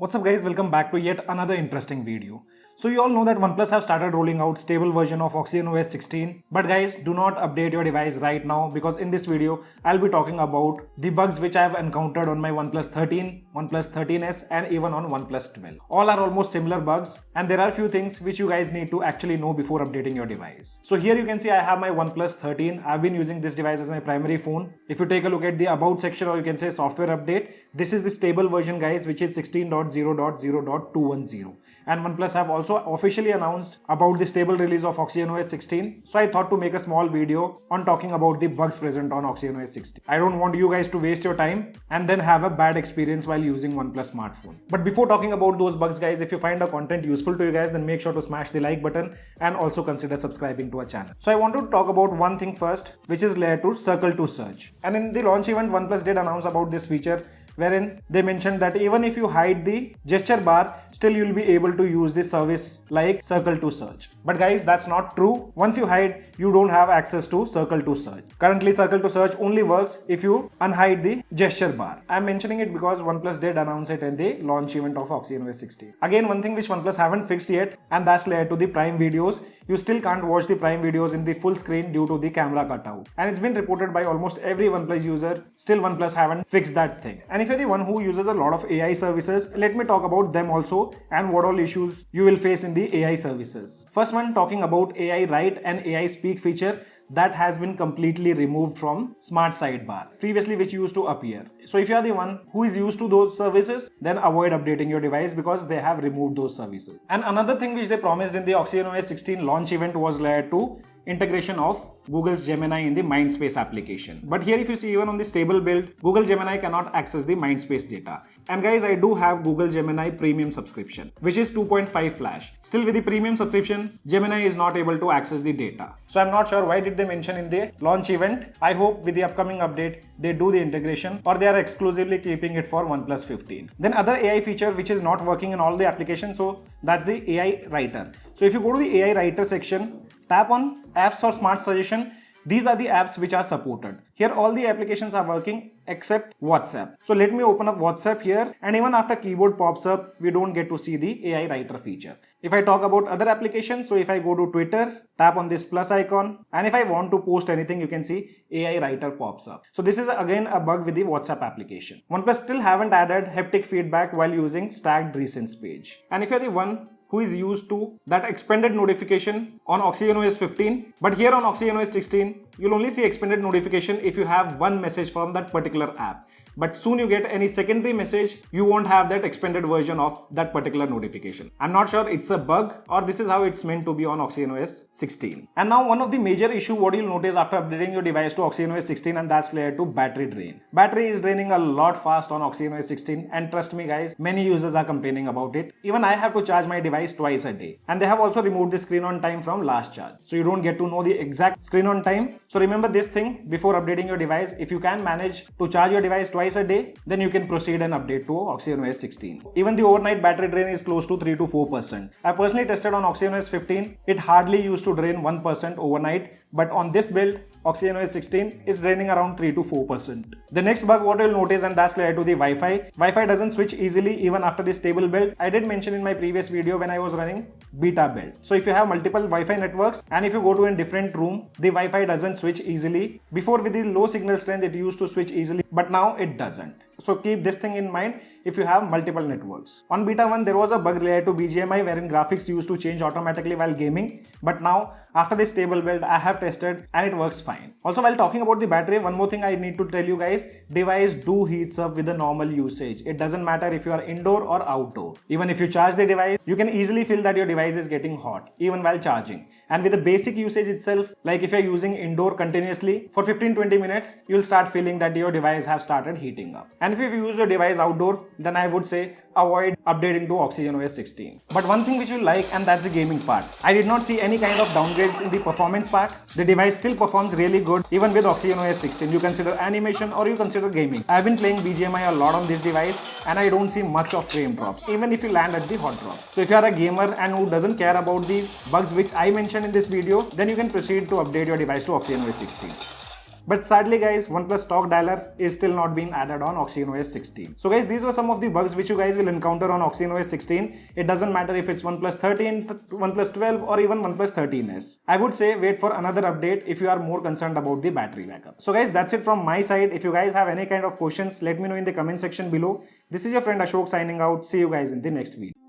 What's up guys, welcome back to yet another interesting video. So you all know that OnePlus have started rolling out stable version of OxygenOS 16. But guys, do not update your device right now because in this video, I'll be talking about the bugs which I have encountered on my OnePlus 13, OnePlus 13s and even on OnePlus 12. All are almost similar bugs and there are few things which you guys need to actually know before updating your device. So here you can see I have my OnePlus 13. I've been using this device as my primary phone. If you take a look at the about section or you can say software update, this is the stable version guys which is 16.0.0.210. And OnePlus have also officially announced about the stable release of OxygenOS 16. So I thought to make a small video on talking about the bugs present on OxygenOS 16. I don't want you guys to waste your time and then have a bad experience while using OnePlus smartphone. But before talking about those bugs guys, if you find the content useful to you guys, then make sure to smash the like button and also consider subscribing to our channel. So I want to talk about one thing first, which is layer 2 circle to search. And in the launch event, OnePlus did announce about this feature wherein they mentioned that even if you hide the gesture bar, still you'll be able to use this service like circle to search. But guys, that's not true. Once you hide, you don't have access to circle to search. Currently, circle to search only works if you unhide the gesture bar. I'm mentioning it because OnePlus did announce it in the launch event of OxygenOS 16. Again, one thing which OnePlus haven't fixed yet, and that's layer to the Prime videos. You still can't watch the Prime videos in the full screen due to the camera cutout. And it's been reported by almost every OnePlus user. Still OnePlus haven't fixed that thing. And if you're the one who uses a lot of AI services, let me talk about them also and what all issues you will face in the AI services. First one, talking about AI write and AI speak feature that has been completely removed from Smart Sidebar, previously which used to appear. So if you are the one who is used to those services, then avoid updating your device because they have removed those services. And another thing which they promised in the OxygenOS 16 launch event was layer 2 integration of Google's Gemini in the Mindspace application. But here if you see even on the stable build, Google Gemini cannot access the Mindspace data. And guys, I do have Google Gemini premium subscription, which is 2.5 flash. Still with the premium subscription, Gemini is not able to access the data. So I'm not sure why did they mention in the launch event. I hope with the upcoming update, they do the integration or they are exclusively keeping it for OnePlus 15. Then other AI feature which is not working in all the applications, so that's the AI writer. So if you go to the AI writer section, tap on apps or smart suggestion. These are the apps which are supported. Here all the applications are working except WhatsApp. So let me open up WhatsApp here, and even after keyboard pops up, we don't get to see the AI writer feature. If I talk about other applications, so if I go to Twitter, tap on this plus icon, and if I want to post anything, you can see AI writer pops up. So this is again a bug with the WhatsApp application. OnePlus still haven't added haptic feedback while using stacked recents page. And if you're the one who is used to that expanded notification on OxygenOS 15. But here on OxygenOS 16, you'll only see expanded notification if you have one message from that particular app. But soon you get any secondary message, you won't have that expanded version of that particular notification. I'm not sure it's a bug or this is how it's meant to be on OxygenOS 16. And now one of the major issue what you'll notice after updating your device to OxygenOS 16, and that's layer 2 battery drain. Battery is draining a lot fast on OxygenOS 16, and trust me guys, many users are complaining about it. Even I have to charge my device twice a day. And they have also removed the screen on time from last charge. So you don't get to know the exact screen on time. So remember this thing before updating your device. If you can manage to charge your device twice a day, then you can proceed and update to OxygenOS 16. Even the overnight battery drain is close to 3 to 4%. I personally tested on OxygenOS 15. It hardly used to drain 1% overnight. But on this build, OxygenOS 16 is draining around 3 to 4%. The next bug what you'll notice, and that's related to the Wi-Fi. Wi-Fi doesn't switch easily even after the stable build. I did mention in my previous video when I was running beta build. So if you have multiple Wi-Fi networks and if you go to a different room, the Wi-Fi doesn't switch easily. Before with the low signal strength, it used to switch easily, but now it doesn't. So keep this thing in mind if you have multiple networks. On beta 1, there was a bug related to BGMI wherein graphics used to change automatically while gaming. But now, after this stable build, I have tested and it works fine. Also, while talking about the battery, one more thing I need to tell you guys, device do heats up with the normal usage. It doesn't matter if you are indoor or outdoor. Even if you charge the device, you can easily feel that your device is getting hot, even while charging. And with the basic usage itself, like if you're using indoor continuously for 15-20 minutes, you'll start feeling that your device have started heating up. And if you use your device outdoor, then I would say avoid updating to OxygenOS 16. But one thing which you like, and that's the gaming part. I did not see any kind of downgrades in the performance part. The device still performs really good even with OxygenOS 16. You consider animation or you consider gaming. I've been playing BGMI a lot on this device and I don't see much of frame drop, even if you land at the hot drop. So if you are a gamer and who doesn't care about the bugs which I mentioned in this video, then you can proceed to update your device to OxygenOS 16. But sadly guys, OnePlus stock dialer is still not being added on OxygenOS 16. So guys, these were some of the bugs which you guys will encounter on OxygenOS 16. It doesn't matter if it's OnePlus 13, OnePlus 12 or even OnePlus 13s. I would say wait for another update if you are more concerned about the battery backup. So guys, that's it from my side. If you guys have any kind of questions, let me know in the comment section below. This is your friend Ashok signing out. See you guys in the next video.